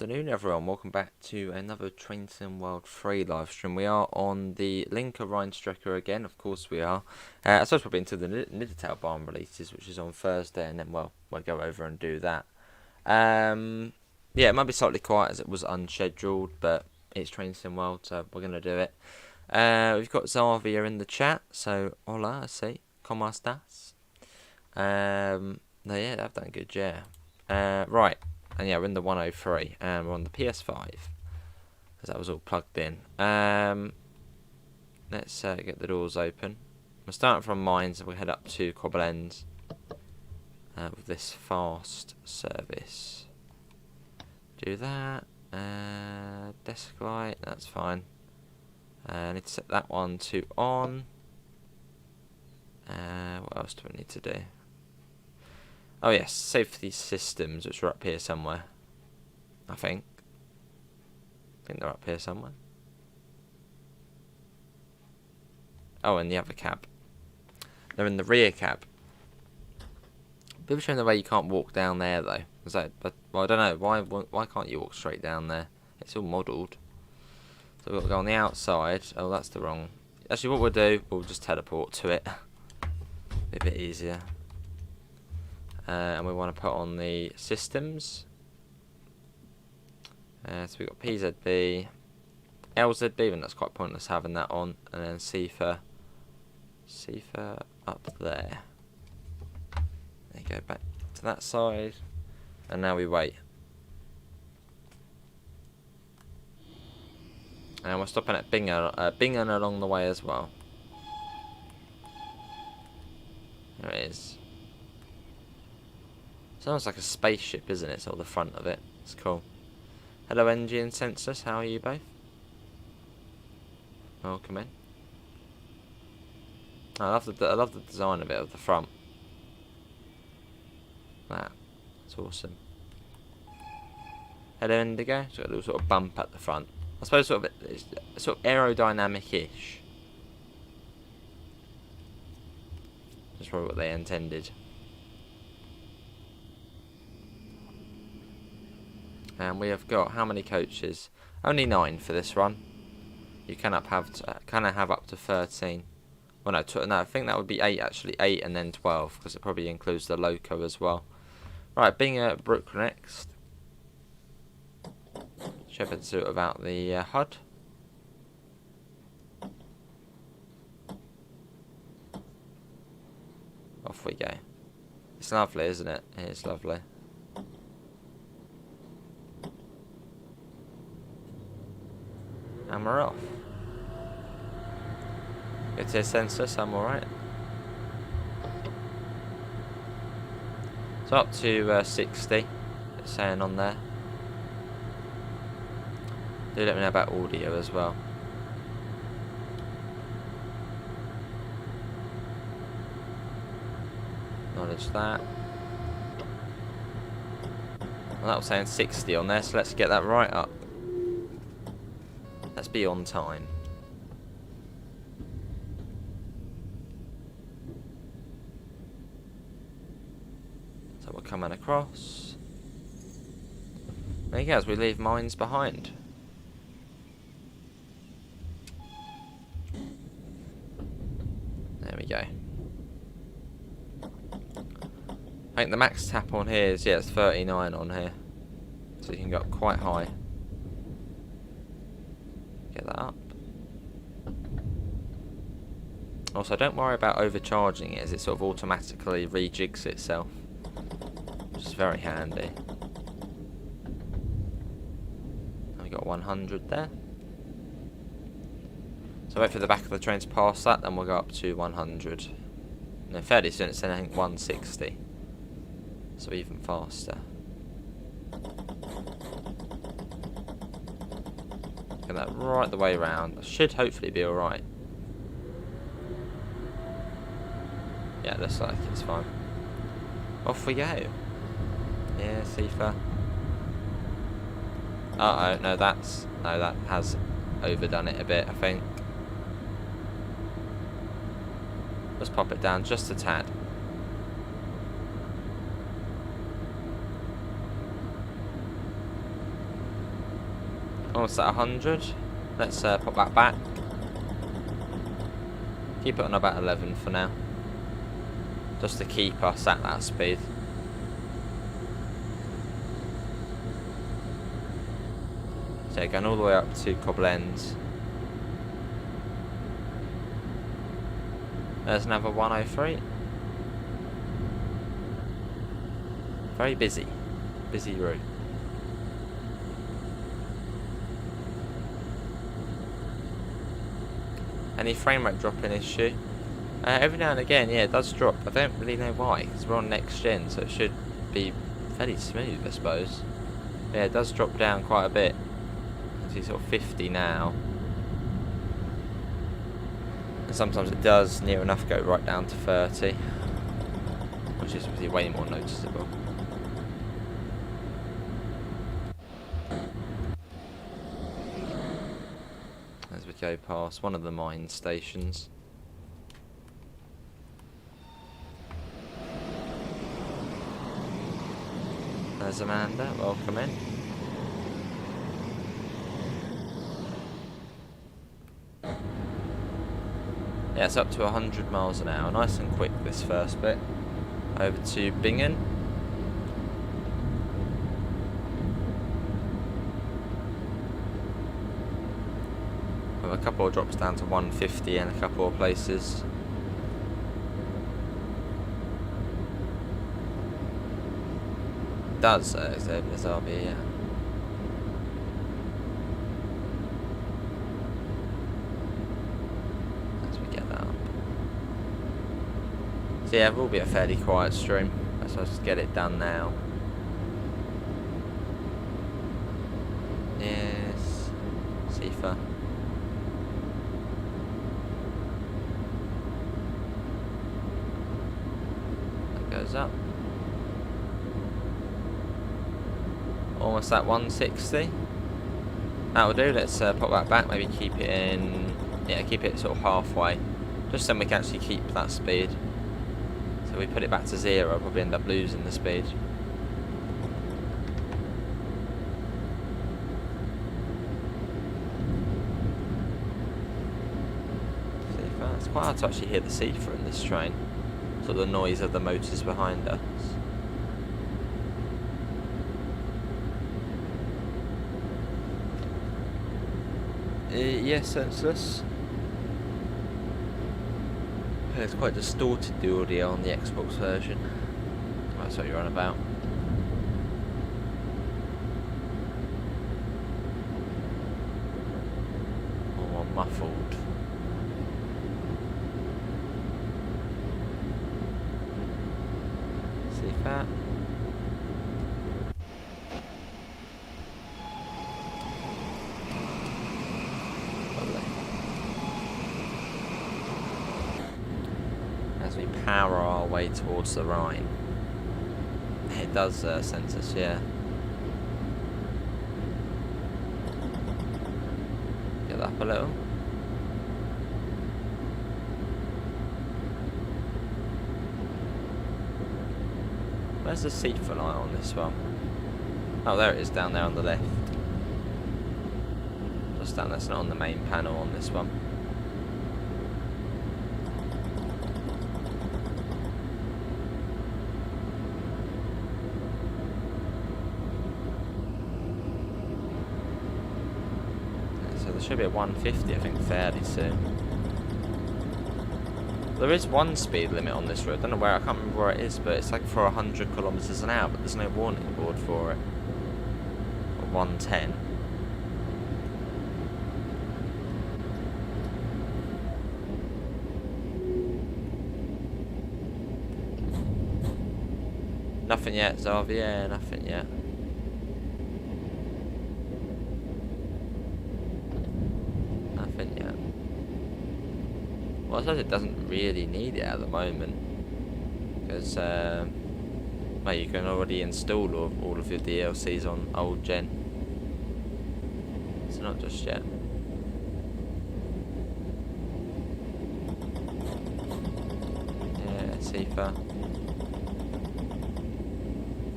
afternoon everyone, welcome back to another Train Sim World 3 live stream. We are on the Linke Rheinstrecke again, of course we are. I suppose we'll be into the Niedertal Barn releases, which is on Thursday, and then we'll go over and do that. Yeah, it might be slightly quiet as it was unscheduled, but it's Train Sim World, so we're going to do it. We've got Zavia in the chat, so hola, I see. ¿Cómo estás? No, yeah, they've done good, yeah. Right. And yeah, we're in the 103, and we're on the PS5, because that was all plugged in. Let's get the doors open. We're starting from mines, and we'll head up to Koblenz with this fast service. Do that. Desk light, that's fine. I need to set that one to on. What else do we need to do? Oh yes, safety systems, which are up here somewhere. I think they're up here somewhere. Oh, and the other cab. They're in the rear cab. Bit of a shame the way you can't walk down there though. But well, I don't know why can't you walk straight down there? It's all modelled. So we've got to go on the outside. Oh, that's the wrong. Actually, what we'll do, we'll just teleport to it. Be a bit easier. And we want to put on the systems. So we've got PZB, LZB, and that's quite pointless having that on. And then CFA up there. There you go, back to that side. And now we wait. And we're stopping at Bingen along the way as well. There it is. Sounds like a spaceship, isn't it? Sort of the front of it. It's cool. Hello, engine sensors. How are you both? Welcome in. I love the design of it, of the front. That's awesome. Hello, Indigo. It's got a little sort of bump at the front. I suppose sort of aerodynamic-ish. That's probably what they intended. And we have got how many coaches? Only 9 for this run. You can have up to 13. Well, no, I think that would be 8 actually. 8 and then 12 because it probably includes the loco as well. Right, Bingen Brook next. Shepherd suit about the HUD. Off we go. It's lovely, isn't it? It's lovely. And we're off. Get to sensor, so I'm alright. So up to 60, it's saying on there. Do let me know about audio as well. Acknowledge that. Well, that was saying 60 on there, so let's get that right up. Let's be on time. So we're coming across. There you go, as we leave mines behind. There we go. I think the max tap on here is, yeah, it's 39 on here. So you can go up quite high. Get that up. Also, don't worry about overcharging it as it sort of automatically rejigs itself, which is very handy. And we got 100 there. So wait for the back of the train to pass that, then we'll go up to 100. And then fairly soon it's I think 160. So even faster. Get that right the way around. That should hopefully be alright. Yeah, looks like it's fine. Off we go. Yeah, Sifa. Uh oh, no, that has overdone it a bit, I think. Let's pop it down just a tad. Almost at 100. Let's pop that back. Keep it on about 11 for now. Just to keep us at that speed. So going all the way up to Koblenz. There's another 103. Very busy. Busy route. Any frame rate dropping issue? Every now and again, yeah, it does drop. I don't really know why, because we're on next gen, so it should be fairly smooth, I suppose. Yeah, it does drop down quite a bit. It's sort of 50 now. And sometimes it does near enough go right down to 30, which is obviously way more noticeable. As we go past one of the mine stations. There's Amanda, welcome in. Yeah, it's up to 100 miles an hour, nice and quick this first bit. Over to Bingen. With a couple of drops down to 150 in a couple of places. It does there's RB, yeah. So yeah, it will be a fairly quiet stream. Let's just get it done now. Yes, Sifa. That goes up. Almost at 160. That'll do. Let's pop that back. Maybe keep it in. Yeah, keep it sort of halfway, just so we can actually keep that speed. So we put it back to 0, probably end up losing the speed. It's quite hard to actually hear the Sifa in this train. Sort of the noise of the motors behind us. Yes, senseless. It's quite distorted, the audio on the Xbox version. That's what you're on about. More muffled. See that? As we power our way towards the Rhine. It does sense us, yeah. Get that up a little. Where's the seat for light on this one? Oh, there it is, down there on the left. Just down there, it's not on the main panel on this one. Should be at 150, I think, fairly soon. There is one speed limit on this road. I don't know where, I can't remember where it is, but it's like for 100 kilometers an hour, but there's no warning board for it. Or 110. Nothing yet, Zarvi, yeah, nothing yet. Well, I suppose it doesn't really need it at the moment, because well, you can already install all of your DLCs on old gen, so not just yet. Yeah, Sifa.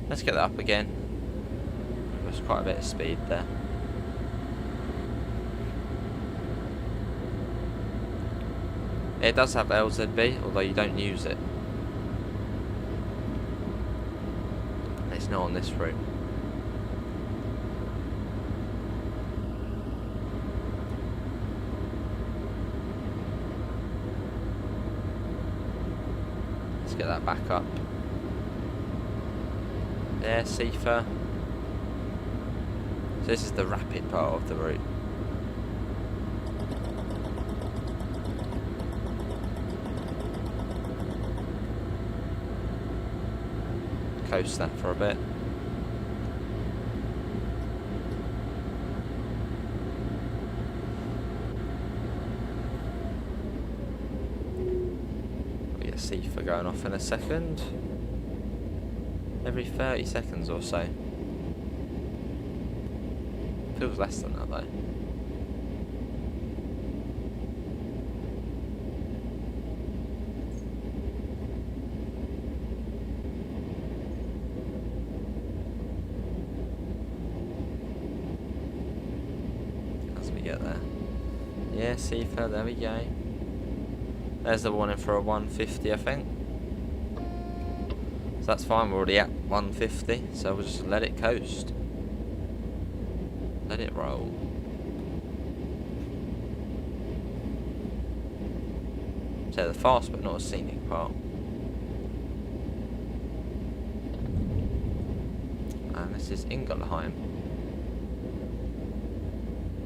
Let's get that up again. There's quite a bit of speed there. It does have LZB, although you don't use it. It's not on this route. Let's get that back up. There, Seafer. So this is the rapid part of the route. Coast that for a bit. We get Seafer going off in a second. Every 30 seconds or so. Feels less than that though. As we get there. Yeah, Seafer, there we go. There's the warning for a 150, I think. So that's fine, we're already at 150, so we'll just let it coast. Let it roll. So the fast but not a scenic part. And this is Ingelheim.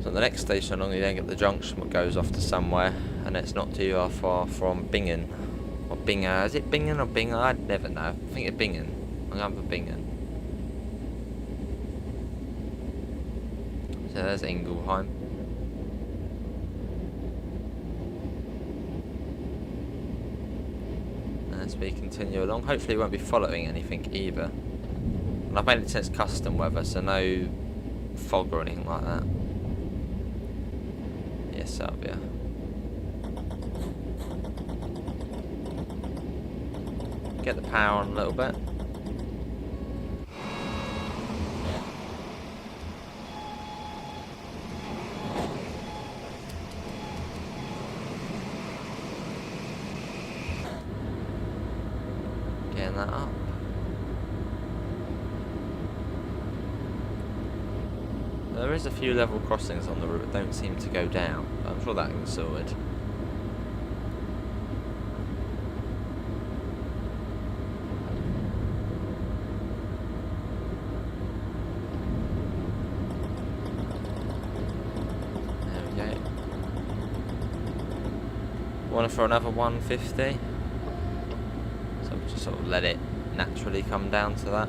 So the next station along you then get the junction that goes off to somewhere, and it's not too far from Bingen. Or Bingen, is it Bingen or Bingen? I'd never know. I think it's Bingen. I'm going for Bingen. So there's Ingelheim. As we continue along, hopefully we won't be following anything either. And I've made it since custom weather, so no fog or anything like that. Yes, Salvia. Get the power on a little bit. Getting that up. There is a few level crossings on the route that don't seem to go down, but I'm sure that can be sorted. Want for another 150, so we'll just sort of let it naturally come down to that.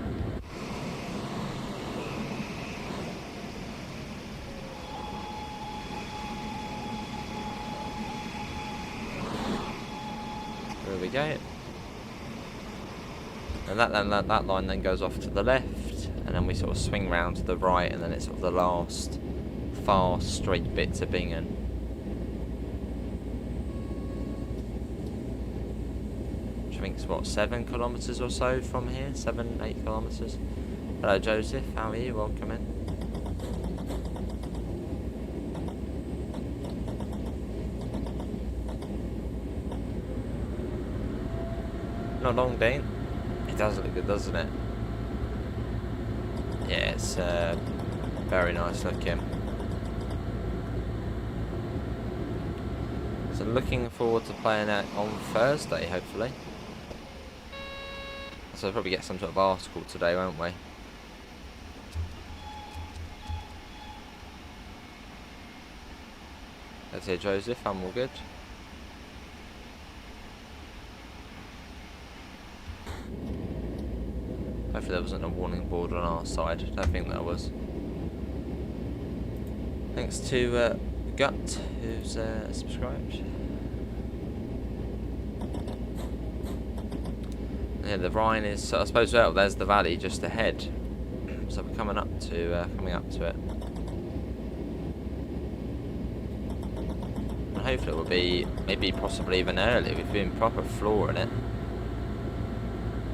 There we go. And that line then goes off to the left, and then we sort of swing round to the right, and then it's sort of the last fast straight bit to Bingen. I think it's what, 7 kilometres or so from here, 7-8 kilometres. Hello Joseph, how are you? Welcome in. Not long, Dean. It does look good, doesn't it? Yeah, it's very nice looking. So looking forward to playing it on Thursday, hopefully. So we'll probably get some sort of article today, won't we? Let's hear Joseph, I'm all good. Hopefully there wasn't a warning board on our side. I don't think there was. Thanks to Gut, who's subscribed. Yeah, the Rhine is, I suppose, well, there's the valley just ahead. So we're coming up to it. And hopefully it will be, maybe possibly even earlier. We've been proper flooring it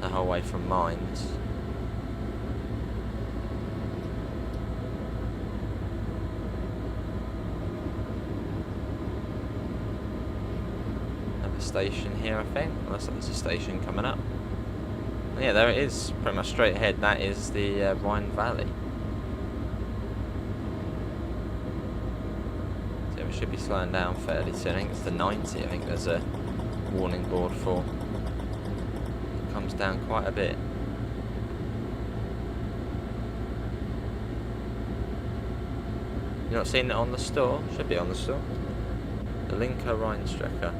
the whole way from Mines. station here, I think. Unless there's a station coming up. And yeah, there it is. Pretty much straight ahead. That is the Rhine Valley. So we should be slowing down fairly soon. I think it's the 90. I think there's a warning board for. It comes down quite a bit. You're not seeing it on the store? Should be on the store. The Linke Rheinstrecke.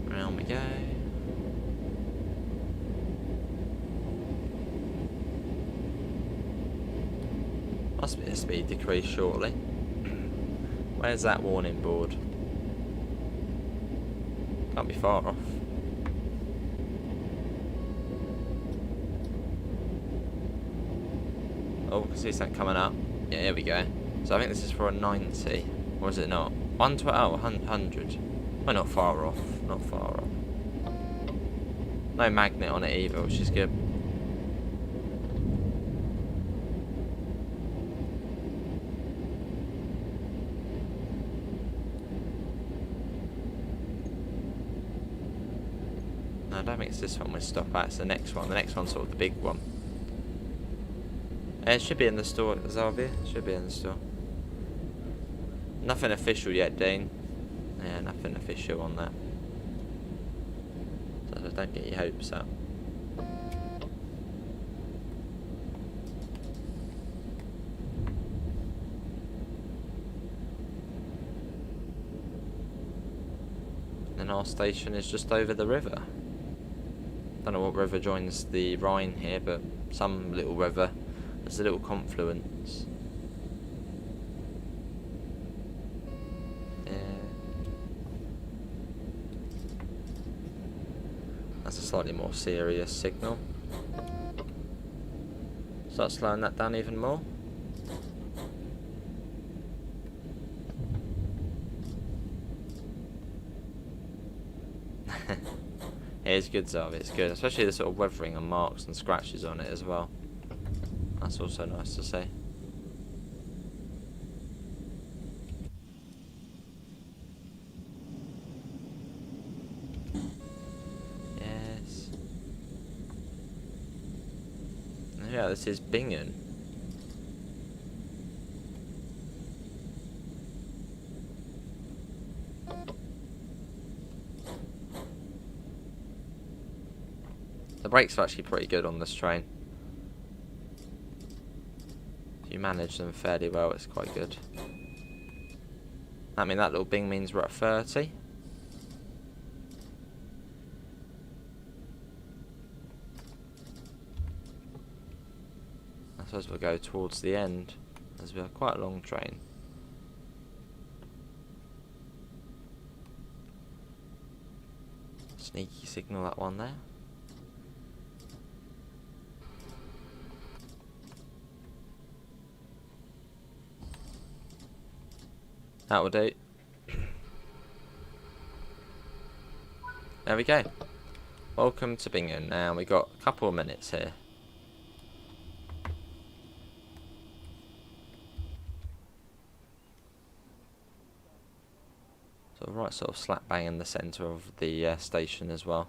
Round we go. Must be a speed decrease shortly. Where's that warning board? Can't be far off. Oh, I can see something coming up. Yeah, here we go. So I think this is for a 90. Or is it not? 120, oh, 100. We're not far off. Not far off. No magnet on it either, which is good. No, I don't think it's this one we stop at, it's the next one. The next one's sort of the big one. It should be in the store, Xavier. Should be in the store. Nothing official yet, Dean. Yeah, nothing official on that. So don't get your hopes up. And our station is just over the river. Don't know what river joins the Rhine here, but some little river. There's a little confluence. Yeah. That's a slightly more serious signal. Start slowing that down even more. It's good, Zav, it's good. Especially the sort of weathering and marks and scratches on it as well. That's also nice to see. Yes. Yeah, this is Bingen. The brakes are actually pretty good on this train. If you manage them fairly well, it's quite good. I mean, that little bing means we're at 30. I suppose we'll go towards the end, as we have quite a long train. Sneaky signal, that one there. That will do. There we go. Welcome to Bingen. Now we got a couple of minutes here. So right sort of slap bang in the centre of the station as well.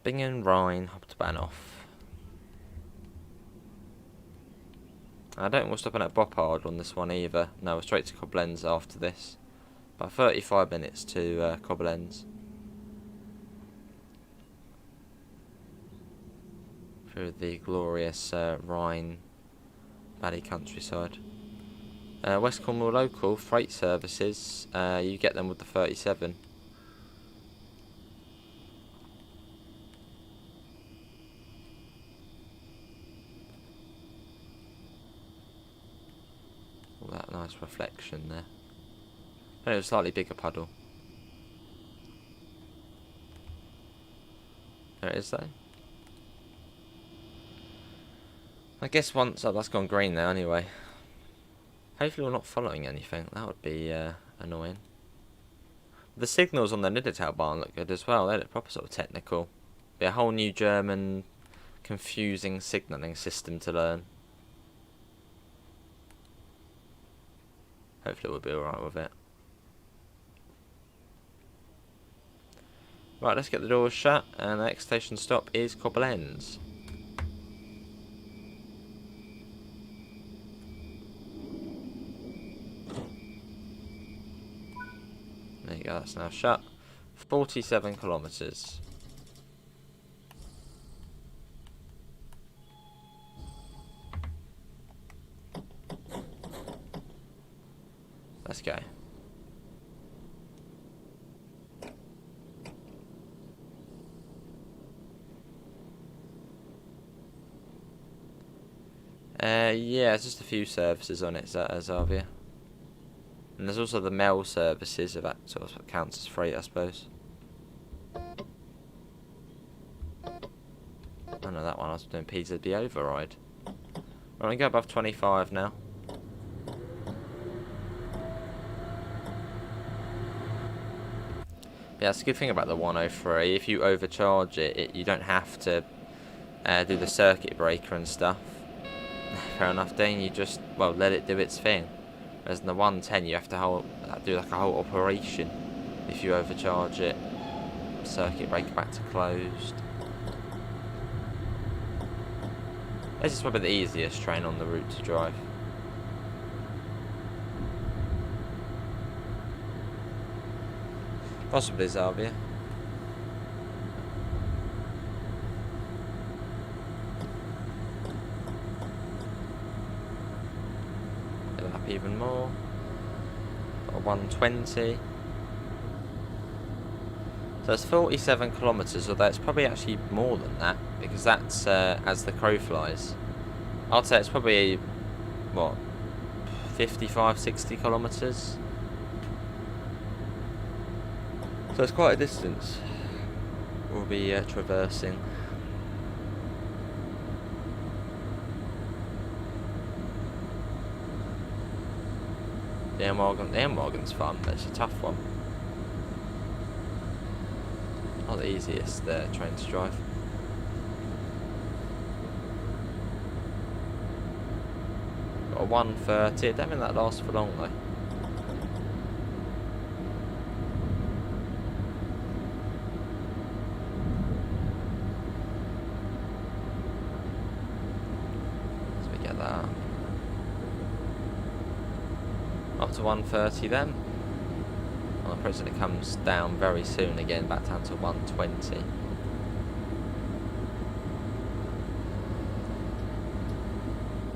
Bingen, Rhine, Hauptbahnhof. I don't think we're stopping at Boppard on this one either. No, we're straight to Koblenz after this. About 35 minutes to Koblenz. Through the glorious Rhine Valley countryside. West Cornwall local freight services, you get them with the 37. All that nice reflection there. And it was a slightly bigger puddle. There it is though. I guess once, oh, that's gone green now anyway. Hopefully we're not following anything, that would be annoying. The signals on the Niedertalbahn look good as well, they look proper sort of technical. Be a whole new German confusing signalling system to learn. Hopefully we'll be alright with it. Right, let's get the doors shut, and the next station stop is Koblenz. There you go, that's now shut. 47 kilometres. Let's go. Yeah, it's just a few services on it, Zavia. And there's also the mail services, if that sort of counts as freight, I suppose. Oh no, that one I was doing PZB override. We're going to go above 25 now. Yeah, that's a good thing about the 103. If you overcharge it, you don't have to do the circuit breaker and stuff. Fair enough, then you just, well, let it do its thing. Whereas in the 110 you have to do like a whole operation if you overcharge it. Circuit breaker back to closed. This is probably the easiest train on the route to drive. Possibly Zavia. Fill up even more. Got a 120. So it's 47 kilometres, although it's probably actually more than that, because that's as the crow flies. I'd say it's probably, what, 55, 60 kilometres? So it's quite a distance we'll be traversing. The M-Wagon's fun, but it's a tough one. Not the easiest train to drive. Got a 130, I don't think that lasts for long though. Up to 130 then. Well, I'm pretty sure it comes down very soon again, back down to 120.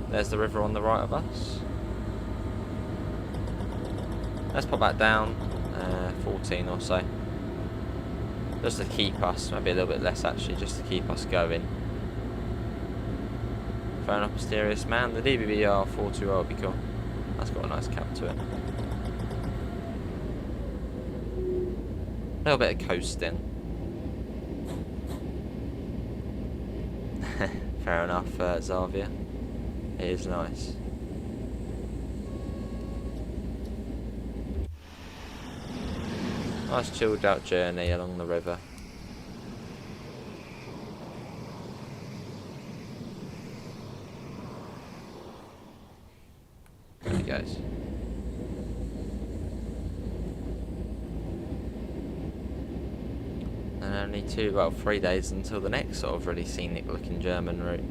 There's the river on the right of us. Let's pop that down, 14 or so. Just to keep us, maybe a little bit less actually, just to keep us going. Phone up mysterious man, the DBBR 42 will be cool. That's got a nice cap to it. A little bit of coasting. Fair enough, Zavia. It is nice. Nice chilled out journey along the river. There he goes. And only 3 days until the next sort of really scenic looking German route.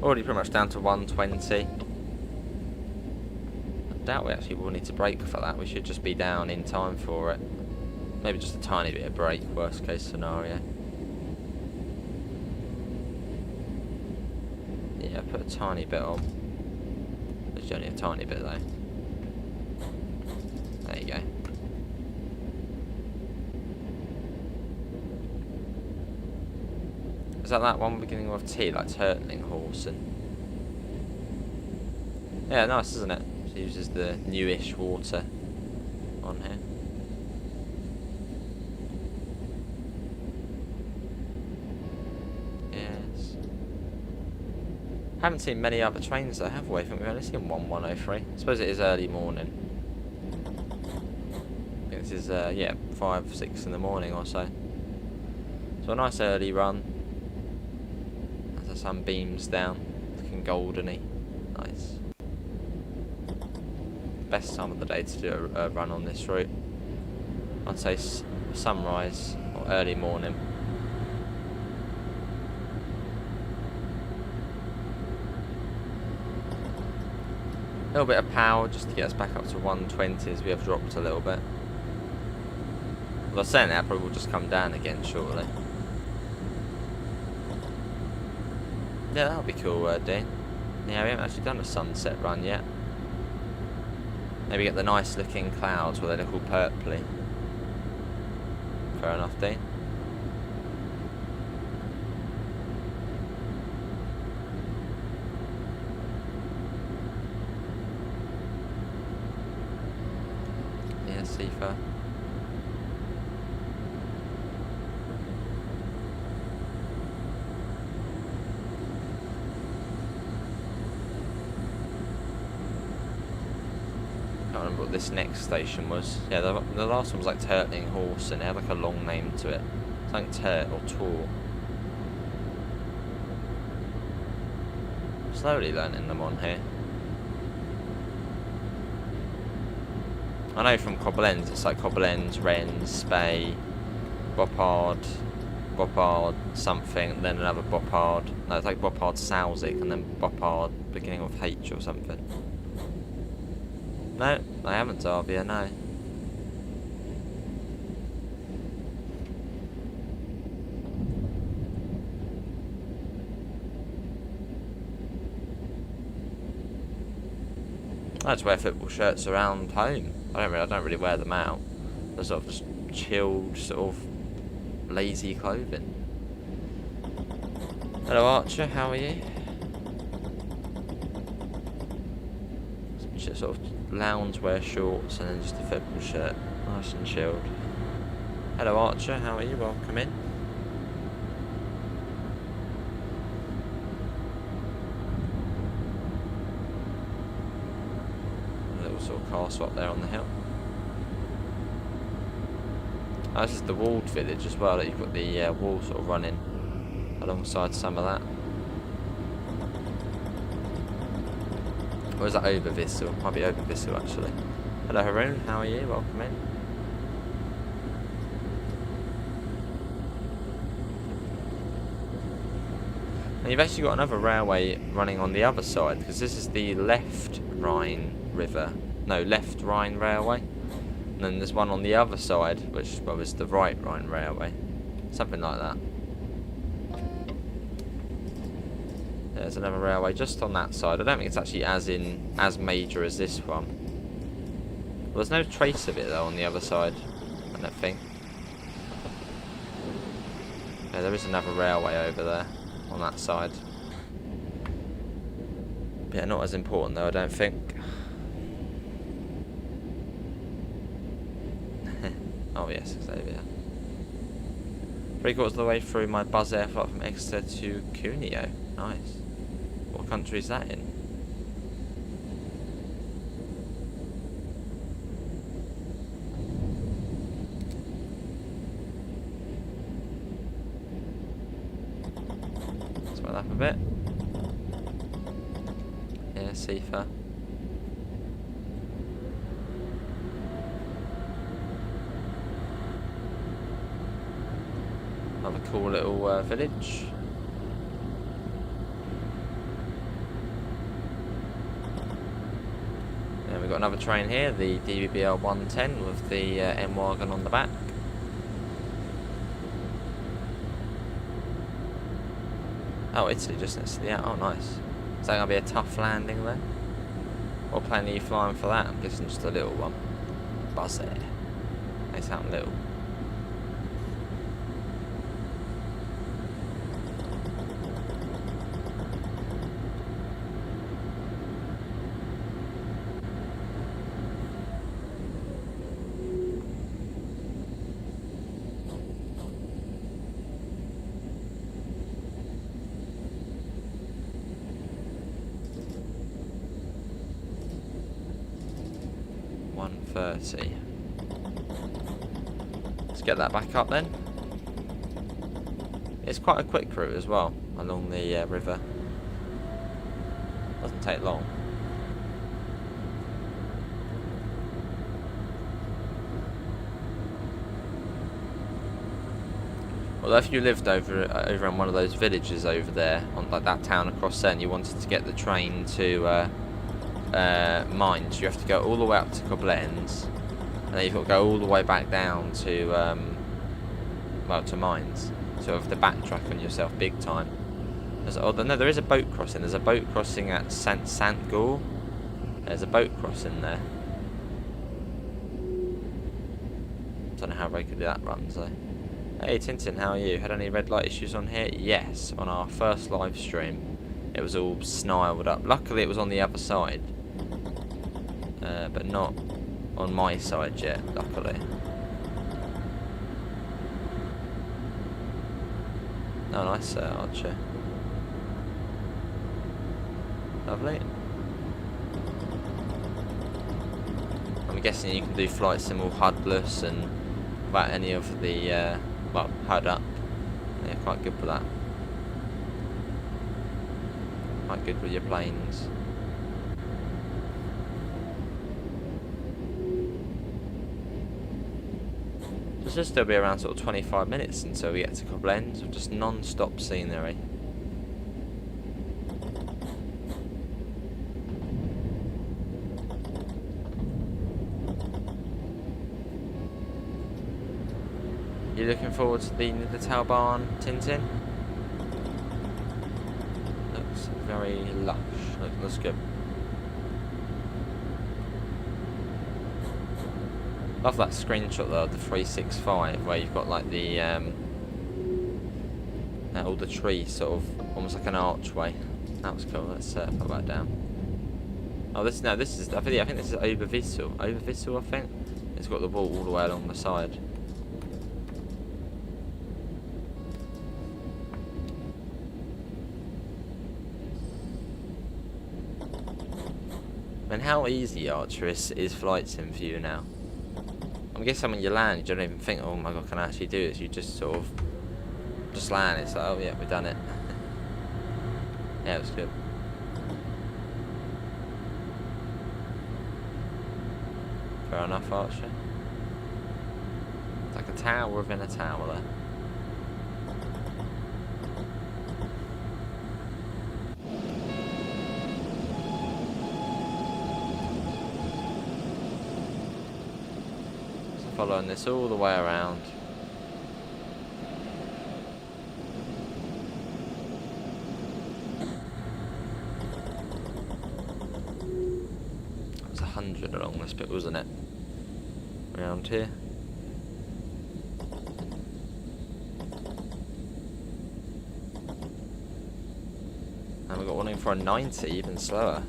Already pretty much down to 120. I doubt we actually will need to brake for that. We should just be down in time for it. Maybe just a tiny bit of brake, worst case scenario. Yeah, put a tiny bit on. It's only a tiny bit though. There you go. Is that one beginning with T, like Turtling Horse? And yeah, nice, isn't it? It uses the newish water on here. Yes. Haven't seen many other trains though, have we? I think we've only seen one 103. I suppose it is early morning. I think this is, yeah, 5, 6 in the morning or so. So a nice early run. Sunbeams down, looking goldeny. Nice. Best time of the day to do a run on this route. I'd say sunrise or early morning. A little bit of power just to get us back up to 120 as we have dropped a little bit. As I was saying that, probably will just come down again shortly. Yeah, that'll be cool, Dean. Yeah, we haven't actually done a sunset run yet. Maybe get the nice looking clouds where they look all purpley. Fair enough, Dean. Yeah, Seafa. Can't remember what this next station was. Yeah, the last one was like Turtling Horse, and it had like a long name to it. Something Turt or Tor. Slowly learning them on here. I know from Koblenz, it's like Koblenz, Rennes, Spey, Boppard, something, and then another Boppard. No, it's like Boppard Salzik, and then Boppard beginning with H or something. No, I haven't, Davia, no. I just wear football shirts around home. I don't really wear them out. They're sort of just chilled, sort of lazy clothing. Hello Archer, how are you? Some sort of loungewear shorts and then just a football shirt. Nice and chilled. Hello Archer, how are you? Welcome in. A little sort of car swap there on the hill. Oh, this is the walled village as well, that you've got the wall sort of running alongside some of that. Or is that Obervissel? Might be Obervissel actually. Hello Haroon, how are you? Welcome in. And you've actually got another railway running on the other side, because this is the left Rhine River. No, left Rhine Railway. And then there's one on the other side, which is the right Rhine Railway. Something like that. There's another railway just on that side. I don't think it's actually as major as this one. Well, there's no trace of it though on the other side, I don't think. Yeah, there is another railway over there on that side. Yeah, not as important though, I don't think. Oh yes, Xavier. 3/4 of the way through my Buzz Air flight from Exeter to Cuneo. Nice. What country is that in? Let's wet up a bit. Yeah, Seafa. Another cool little village. And we've got another train here, the DBBL 110 with the M-Wagon on the back. Oh, Italy just next to the out. Oh, nice. Is that going to be a tough landing then? What plane are you flying for that? I'm guessing just a little one. Buzz Air. They sound little. Let's get that back up then. It's quite a quick route as well along the river. Doesn't take long. Although if you lived over in one of those villages over there, on like that town across there, and you wanted to get the train to Mines, you have to go all the way up to Koblenz, and then you've got to go all the way back down to well, to Mines. So you have to backtrack on yourself big time. No, there is a boat crossing. There's a boat crossing at Sant Gaul. There's a boat crossing there. Don't know how regularly that runs though. Hey Tintin, how are you? Had any red light issues on here? Yes, on our first live stream. It was all snarled up. Luckily it was on the other side. But not on my side yet, luckily. Oh, nice Archer. Lovely. I'm guessing you can do flight sim all HUD-less and without any of the, well, HUD up. Yeah, quite good for that. Quite good with your planes. So it'll still be around sort of 25 minutes until we get to Koblenz, with just non-stop scenery. You looking forward to the Talbarn, Tintin? Looks very lush. Looks good. Love that screenshot though of the 365 where you've got like the all the trees sort of almost like an archway. That was cool. Let's put that down. Oh, this is I think this is Obervissel. Obervissel, I think. It's got the wall all the way along the side. And how easy, Archer, is flight sim for you now? I guess when you land, you don't even think, oh my god, can I actually do this? You just sort of just land. It's like, oh yeah, we've done it. Yeah, it was good. Fair enough, Archer. It's like a tower within a tower there. Following this all the way around. It was 100 along this bit, wasn't it? Around here. And we've got one in for a 90, even slower.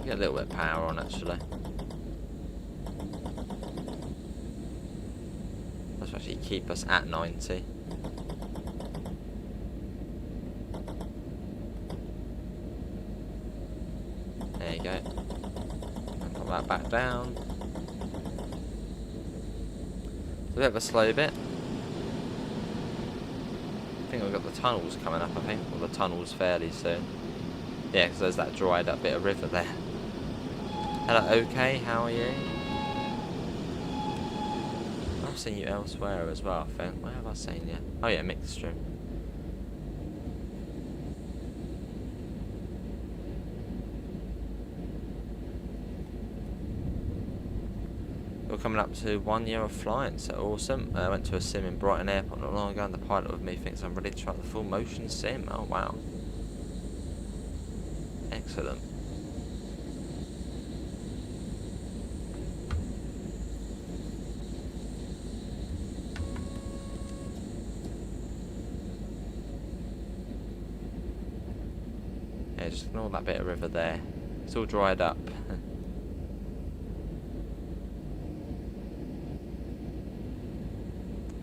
Get a little bit of power on actually. Let's actually keep us at 90. There you go. And put that back down. It's a bit of a slow bit. I think we've got the tunnels coming up, I think. Or the tunnels fairly soon. Yeah, because there's that dried up bit of river there. Hello, okay, how are you? I've seen you elsewhere as well, I think. Where have I seen you? Oh yeah, mixed stream. We're coming up to 1 year of flying, so awesome. I went to a sim in Brighton Airport not long ago, and the pilot with me thinks I'm ready to try the full motion sim. Oh wow. Excellent. Yeah, just ignore that bit of river there. It's all dried up.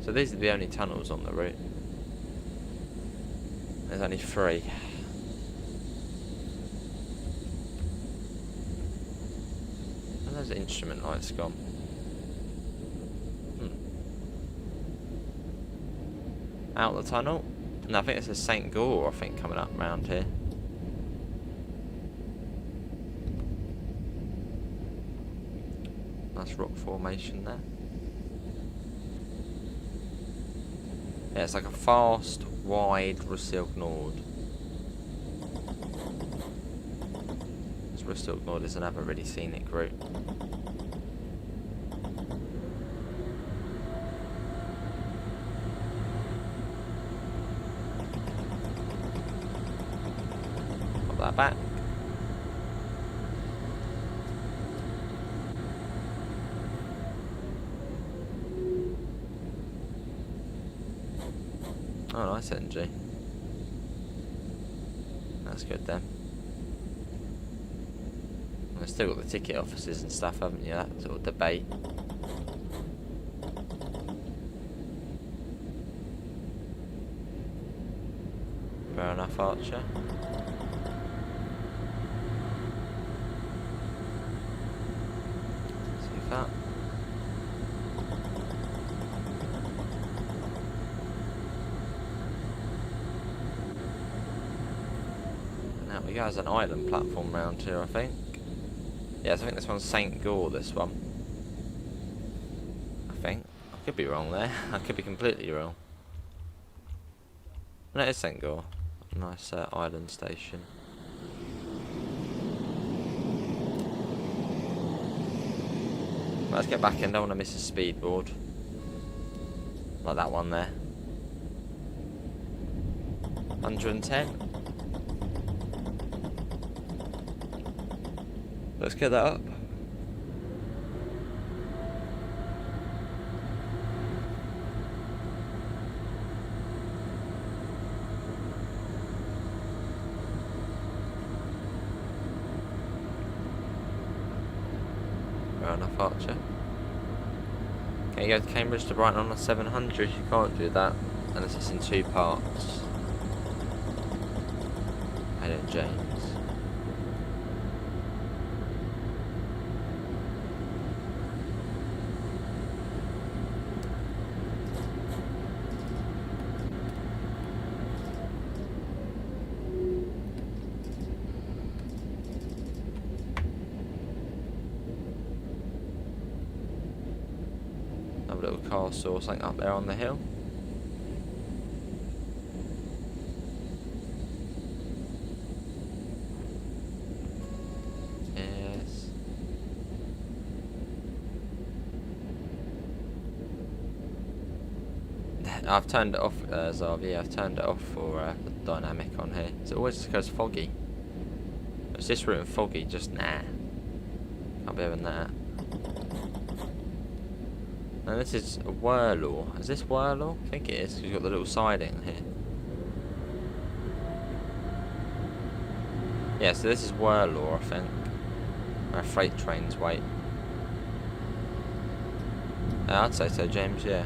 So these are the only tunnels on the route. There's only 3. And those instrument lights gone. out the tunnel. No, I think this is St. Gore, I think, coming up round here. Nice rock formation there. Yeah, it's like a fast, wide Russilk Nord. This Russilk Nord is another really scenic route. Pop that back. Oh, nice NG. That's good then. I've still got the ticket offices and stuff, haven't you? That sort of debate. Fair enough, Archer. See that. Now we go as an island platform round here, I think. Yes, I think this one's St. Gore, this one. I think. I could be wrong there. I could be completely wrong. No, it is St. Gore. Nice island station. Let's get back in. Don't want to miss a speedboard. Like that one there. 110. Let's get that up. Fair enough, Archer. Can you go to Cambridge to Brighton on a 700? You can't do that unless it's in 2 parts. I don't, James. A little castle or something up there on the hill. Yes. I've turned it off, Zav. Yeah, I've turned it off for the dynamic on here. So it always just goes foggy. It's this route and foggy, just nah. Can't be having that. And this is a Whirlaw. Is this Whirlaw? I think it is, because you've got the little siding here. Yeah, so this is Whirlaw, I think. Where freight trains wait. I'd say so, James, yeah.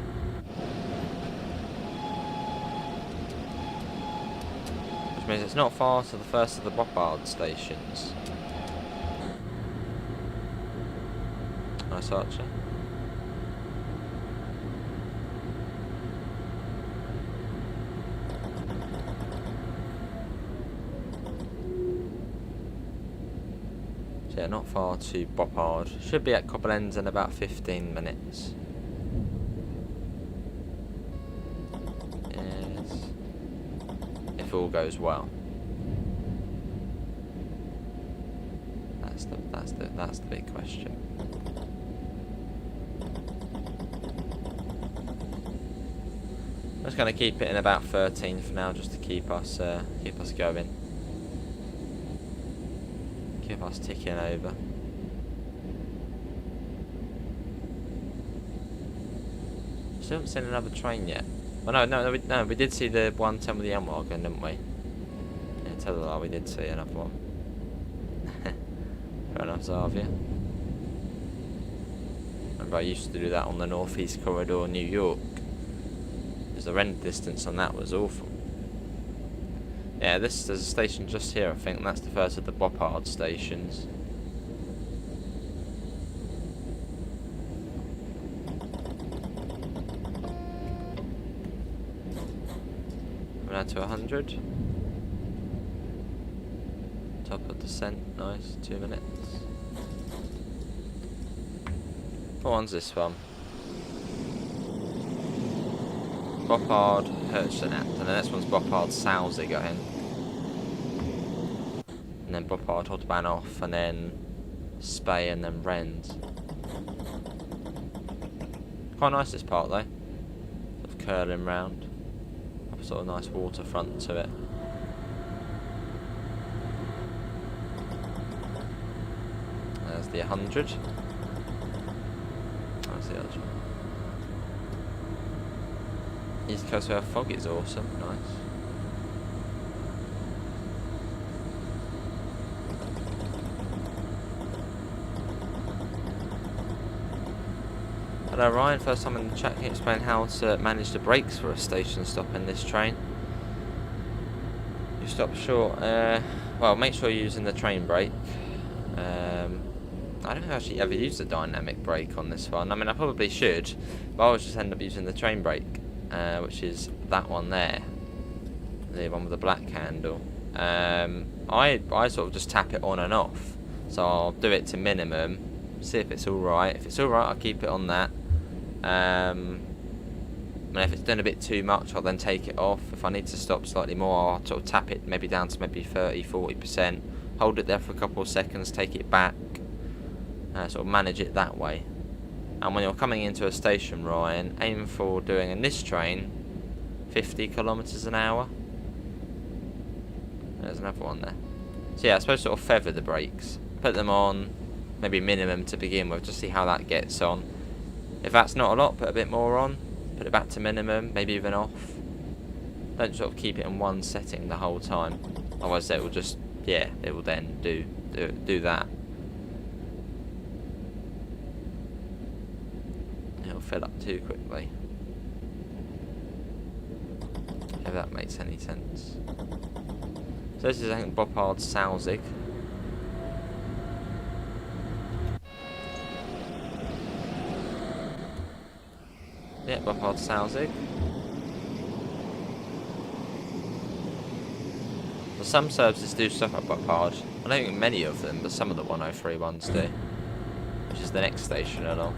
Which means it's not far to the first of the Boppard stations. Nice, Archer. Yeah, not far to Boppard. Should be at Koblenz in about 15 minutes. Yes. If all goes well. That's the big question. I'm just going to keep it in about 13 for now, just to keep us going. Keep us ticking over. Still haven't seen another train yet. Well, no, we did see the 110 with the M-Wagon, didn't we? Yeah, tell the lie, we did see another one. Fair enough, Zavia. Remember, I used to do that on the North East Corridor, New York. Because the rent distance on that was awful. Yeah, there's a station just here, I think, and that's the first of the Boppard stations. Coming out to 100. Top of descent, nice, 2 minutes. What one's this one? Boppard, Herzenapt, and the next one's Boppard, Salzig, I think. And then Boppard, Hotbahnhof, and then Spey, and then Rennes. Quite nice this part though. Sort of curling round. Sort of nice waterfront to it. There's the 100. That's the other one. East Coast where fog is awesome, nice. Hello Ryan, first time in the chat. Can you explain how to manage the brakes for a station stop in this train? You stop short. Well, make sure you're using the train brake. I don't actually ever use the dynamic brake on this one. I mean, I probably should, but I always just end up using the train brake, which is that one there, the one with the black handle. I sort of just tap it on and off, so I'll do it to minimum, see if it's all right. If it's all right, I'll keep it on that. And if it's done a bit too much, I'll then take it off. If I need to stop slightly more, I'll sort of tap it maybe down to maybe 30-40%, hold it there for a couple of seconds, take it back, sort of manage it that way. And when you're coming into a station, Ryan, aim for doing in this train 50 kilometers an hour. There's another one there. So yeah, I suppose sort of feather the brakes, put them on maybe minimum to begin with, just see how that gets on. If that's not a lot, put a bit more on, put it back to minimum, maybe even off. Don't sort of keep it in one setting the whole time, otherwise it will just, yeah, it will then do that. It'll fill up too quickly. If that makes any sense. So this is, I think, Boppard Salzig. Yeah, Boppard Salzig. Well, some services do stuff at Boppard. I don't think many of them, but some of the 103 ones do. Which is the next station along.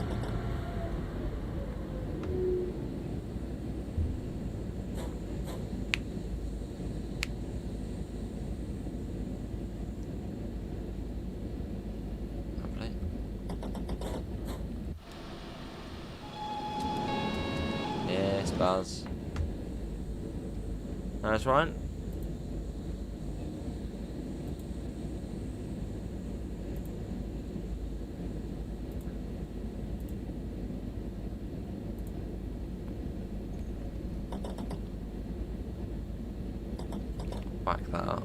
Buzz. That's right. Back that up.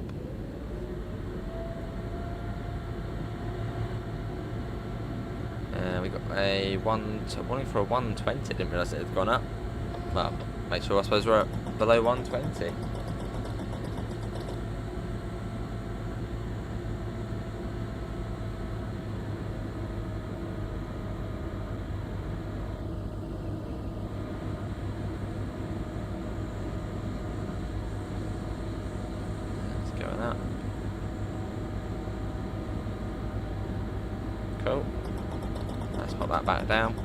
We got a warning for a 120. Didn't realise it had gone up. Well, make sure I suppose we're below 120. Let's go with that. Cool. Let's pop that back down.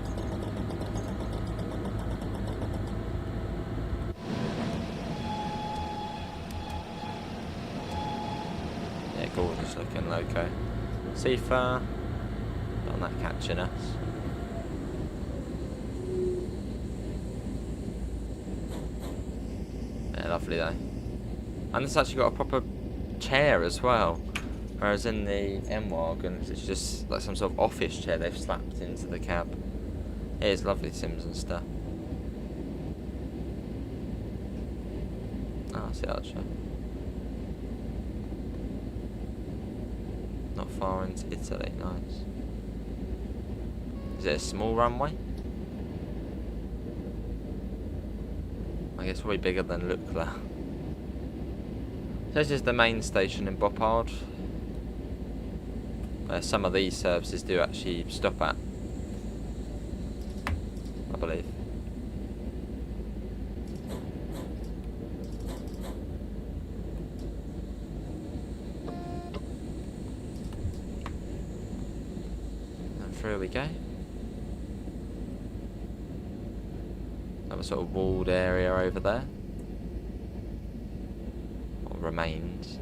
Gorgeous looking loco. Seafar, not that catching us. Yeah, lovely though. And it's actually got a proper chair as well. Whereas in the M-Wagon, it's just like some sort of office chair they've slapped into the cab. It is lovely, Sims and stuff. Ah, I see Archer. Not far into Italy, nice. Is it a small runway? I guess probably bigger than Lucla. So this is the main station in Boppard, where some of these services do actually stop at, I believe. through we go. Another sort of walled area over there. Or remains.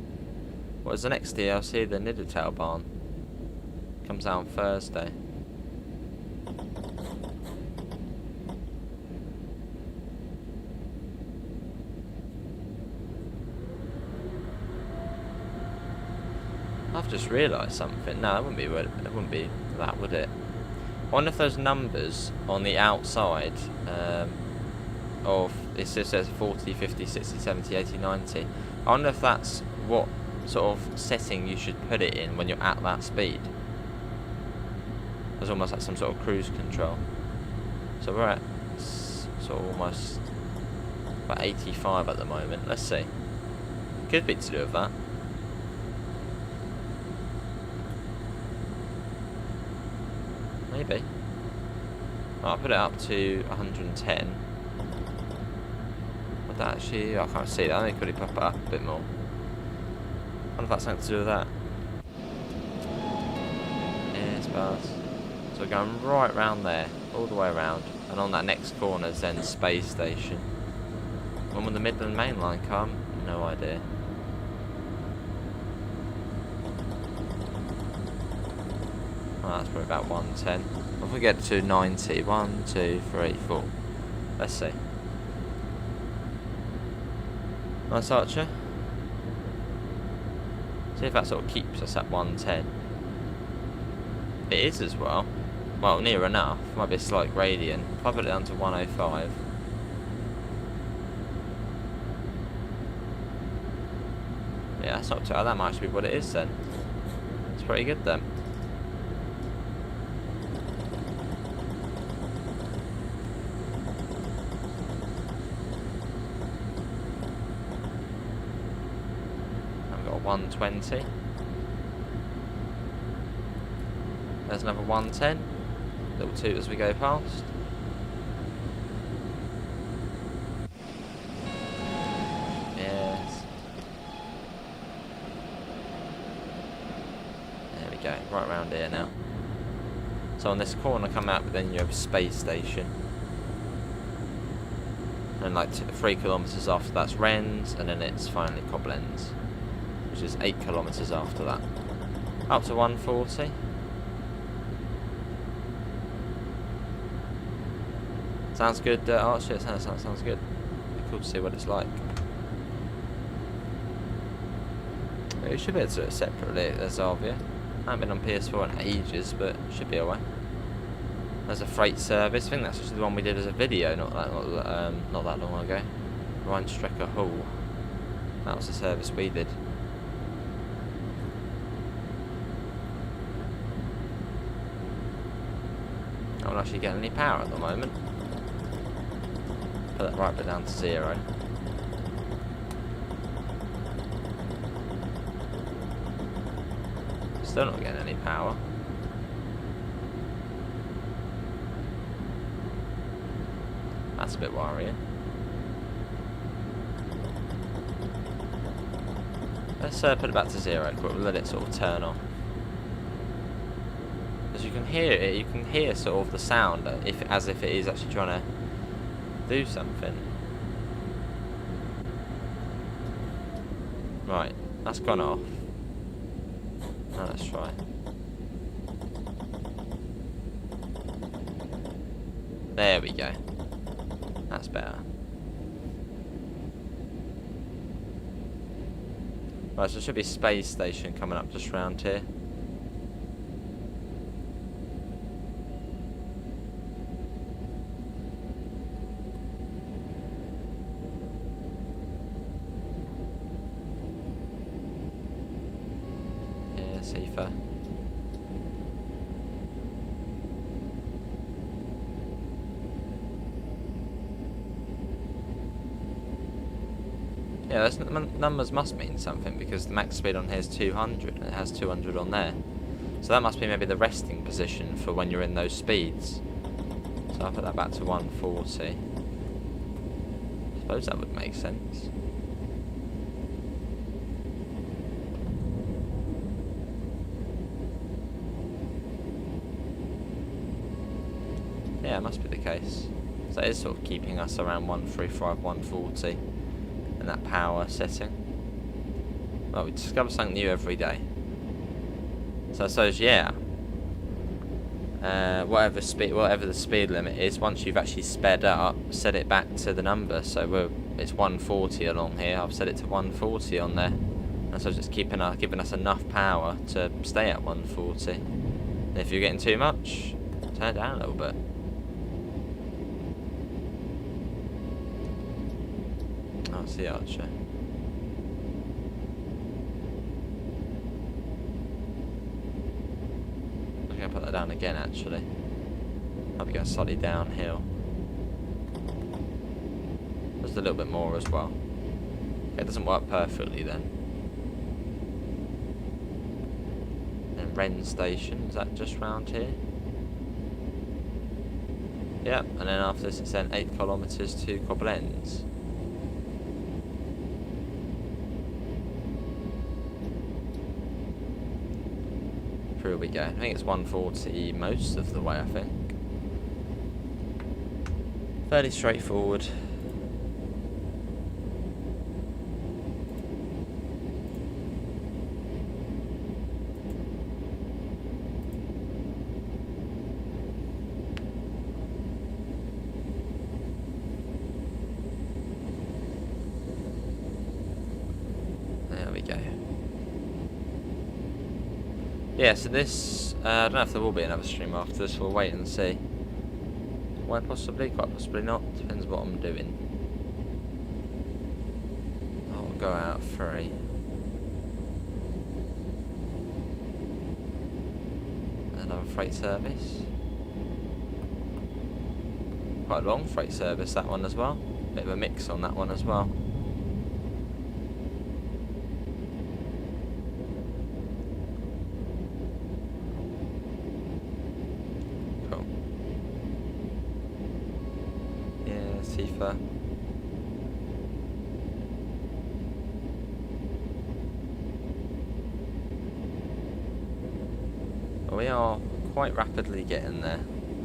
What is the next DLC? The Niddletail Barn. Comes out on Thursday. I've just realised something. No, it wouldn't be that, would it? I wonder if those numbers on the outside of it just says 40, 50, 60, 70, 80, 90. I wonder if that's what sort of setting you should put it in when you're at that speed. It's almost like some sort of cruise control. So we're at sort of almost about 85 at the moment. Let's see. Could be to do with that. Maybe. Oh, I'll put it up to 110. Would that actually... I can't see that. I think it could pop it up a bit more. I wonder if that's something to do with that. Yes, bars. So we're going right round there. All the way around. And on that next corner is then Space Station. When will the Midland Main Line come? No idea. Oh, that's probably about 110. If we get to 90, 1, 2, 3, 4. Let's see. Nice Archer. See if that sort of keeps us at 110. It is as well. Well, near enough. Might be a slight gradient. If I put it down to 105. Yeah, that's not too bad. That might actually be what it is then. It's pretty good then. I've got 120. There's another 110. Little toot as we go past. Yes. There we go. Right around here now. So on this corner come out, but then you have a Space Station. And like 3 kilometres after that's Rennes, and then it's finally Koblenz, which is 8 kilometres after that. Up to 140. Sounds good, Archie. Sounds good. Be cool to see what it's like. You should be able to do it separately as Arvia. I haven't been on PS4 in ages, but should be alright. There's a freight service. I think that's actually the one we did as a video not that long ago. Rheinstrecke Hull. That was the service we did. I don't actually get any power at the moment. Put that right bit down to 0. Still not getting any power. That's a bit worrying. Let's put it back to 0 quick. We'll let it sort of turn off. As you can hear it, you can hear sort of the sound as if it is actually trying to do something. Right, that's gone off. Now let's try. There we go. That's better. Right, so there should be a Space Station coming up just round here. Safer. Yeah, those numbers must mean something because the max speed on here is 200 and it has 200 on there. So that must be maybe the resting position for when you're in those speeds. So I'll put that back to 140. I suppose that would make sense. Yeah, it must be the case. So it is sort of keeping us around 135, 140 in that power setting. Well, we discover something new every day. So I suppose, yeah. Whatever the speed limit is, once you've actually sped up, set it back to the number. So it's 140 along here. I've set it to 140 on there, and so it's just giving us enough power to stay at 140. And if you're getting too much, turn it down a little bit. Oh, it's the Archer. I'm going to put that down again, actually. I'll be going slightly downhill. Just a little bit more as well. It doesn't work perfectly then. And Rhine station, is that just round here? Yep, and then after this it's then 8 kilometres to Koblenz. Through we go. I think it's 140 most of the way, I think. Fairly straightforward. There we go. Yeah, so this, I don't know if there will be another stream after this, we'll wait and see. Quite possibly, quite possibly not, depends what I'm doing. I'll go out free. Another freight service. Quite a long freight service, that one as well. Bit of a mix on that one as well. Tifa. Well, we are quite rapidly getting there,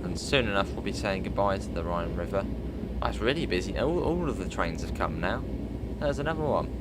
and soon enough we'll be saying goodbye to the Rhine River. Oh, it's really busy. All of the trains have come now. There's another one.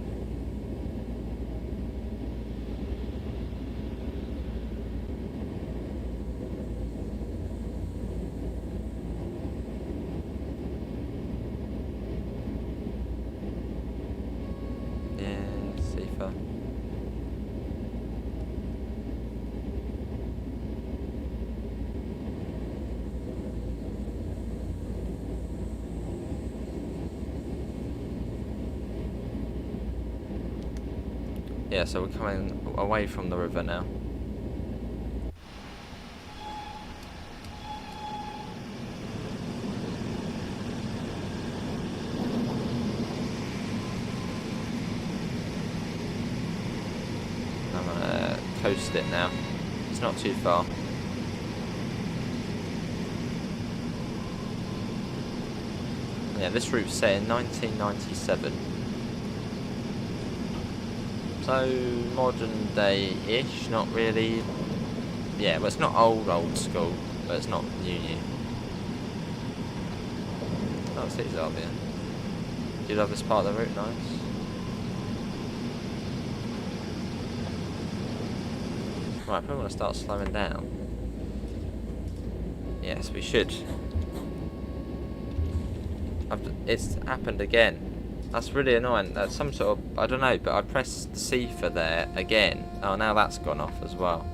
Yeah, so we're coming away from the river now. I'm gonna coast it now. It's not too far. Yeah, this route's set in 1997. So, modern day-ish, not really. Yeah, well, it's not old school, but it's not new. Oh, it's Albion. Do you love this part of the route? Nice. Right, I probably want to start slowing down. Yes, we should. It's happened again. That's really annoying. That's some sort of, I don't know, but I pressed C for there again. Oh, now that's gone off as well.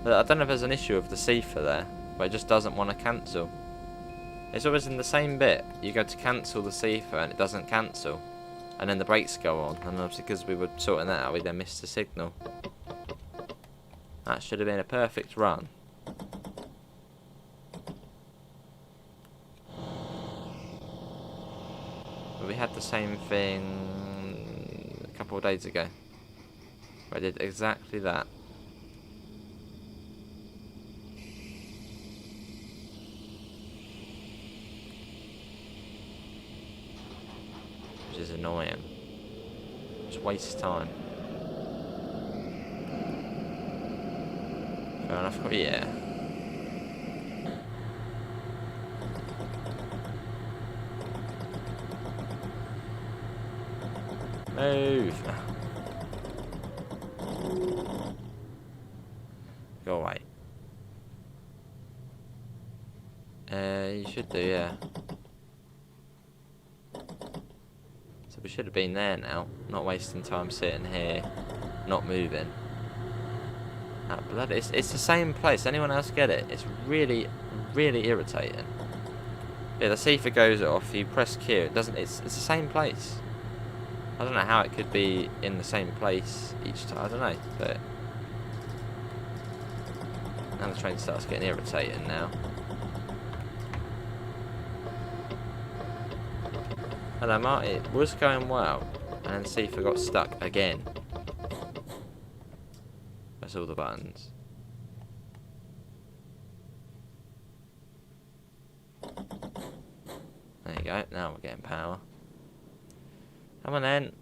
But I don't know if there's an issue with the CIFA there, but it just doesn't want to cancel. It's always in the same bit. You go to cancel the CIFA and it doesn't cancel. And then the brakes go on. And obviously because we were sorting that out, we then missed the signal. That should have been a perfect run. But we had the same thing a couple of days ago. Where I did exactly that. Which is annoying. Just wastes time. Fair enough, yeah. Move. Go away. You should do, yeah. So we should have been there now. Not wasting time sitting here, not moving. Ah, bloody, it's the same place. Anyone else get it? It's really, really irritating. Yeah, the CIFA goes off. You press Q. It doesn't. It's the same place. I don't know how it could be in the same place each time. I don't know, but now the train starts getting irritating now. Hello, Marty. It was going well, and then CIFA got stuck again. Press all the buttons. There you go. Now we're getting power. Come on then.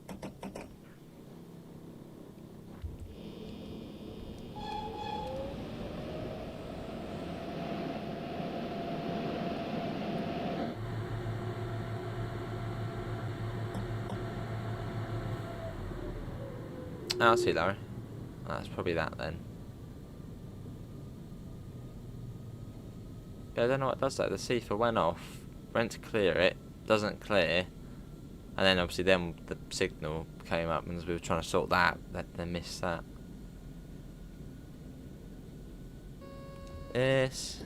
Oh, I see, Larry. Oh, that's probably that then. Yeah, I don't know what does that. The CIFA went off, went to clear it, doesn't clear, and then obviously then the signal came up, and as we were trying to sort that, they missed that. Yes.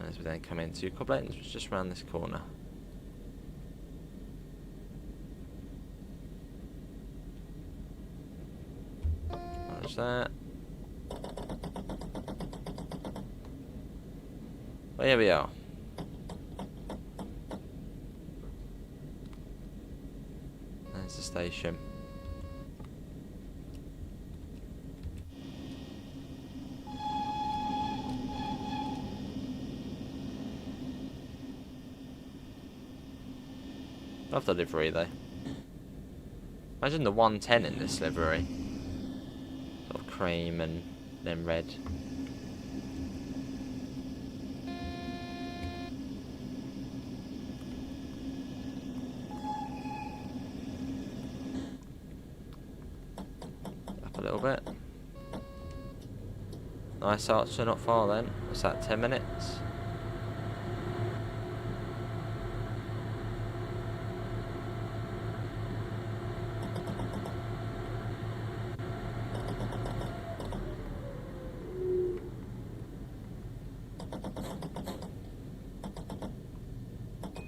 As we then come into Koblenz, which is just around this corner. Watch that. Well, here we are. There's the station. Love the livery though. Imagine the 110 in this livery. Sort of cream and then red. Up a little bit. Nice archer, not far then. What's that, 10 minutes?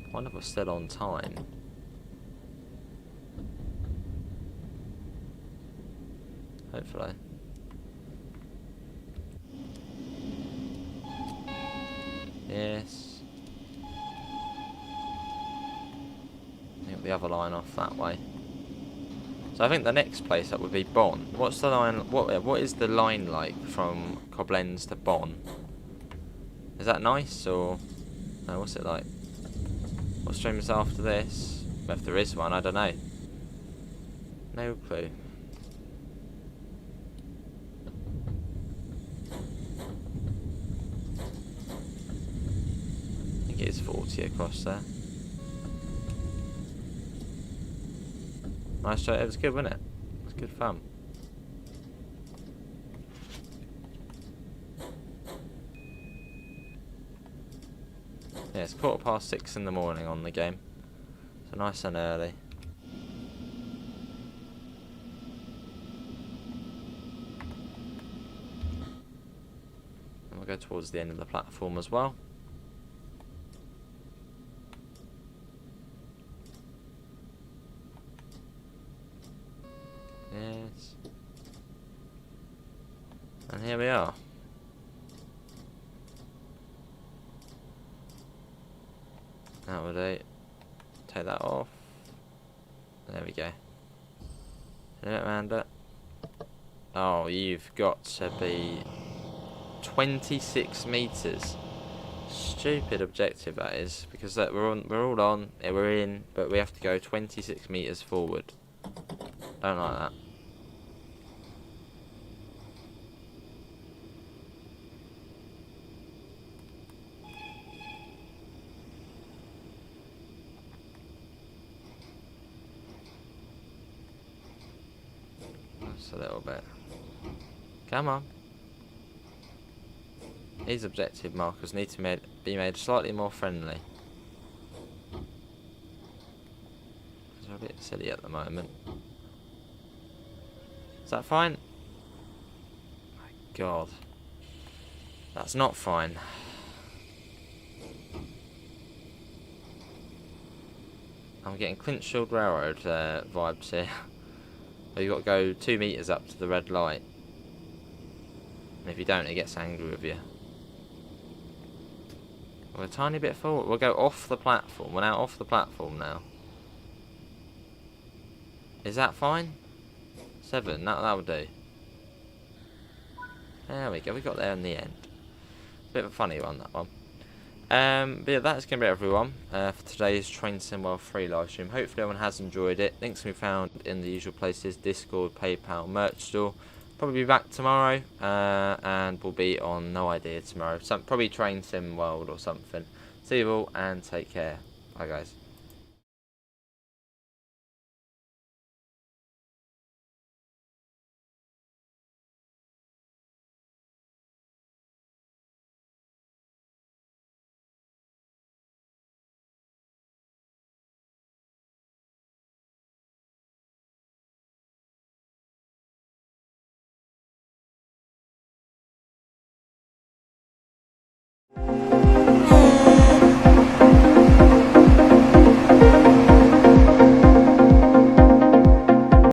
I wonder if we're still on time. Hopefully. Yes. Get the other line off that way. So I think the next place up would be Bonn. What's the line? What is the line like from Koblenz to Bonn? Is that nice or no? What's it like? What stream is after this? If there is one, I don't know. No clue. I think it is 40 across there. Nice show. It was good, wasn't it? It was good fun. Yeah, it's 6:15 in the morning on the game. So nice and early. And we'll go towards the end of the platform as well. Yes. And here we are. That would do. Take that off. There we go. Amanda. Oh, you've got to be 26 meters. Stupid objective that is, because we're all on. We're in, but we have to go 26 meters forward. Don't like that. a little bit. Come on. These objective markers need to be made slightly more friendly. They're a bit silly at the moment. Is that fine? My God. That's not fine. I'm getting Clinchfield Railroad vibes here. You've got to go 2 metres up to the red light. And if you don't, it gets angry with you. We're a tiny bit forward. We'll go off the platform. We're now off the platform now. Is that fine? 7. That would do. There we go. We got there in the end. Bit of a funny one, that one. But yeah, that's going to be it, everyone, for today's Train Sim World 3 live stream. Hopefully everyone has enjoyed it. Links can be found in the usual places: Discord, PayPal, merch store. Probably be back tomorrow, and we'll be on No Idea tomorrow. Probably Train Sim World or something. See you all, and take care. Bye, guys.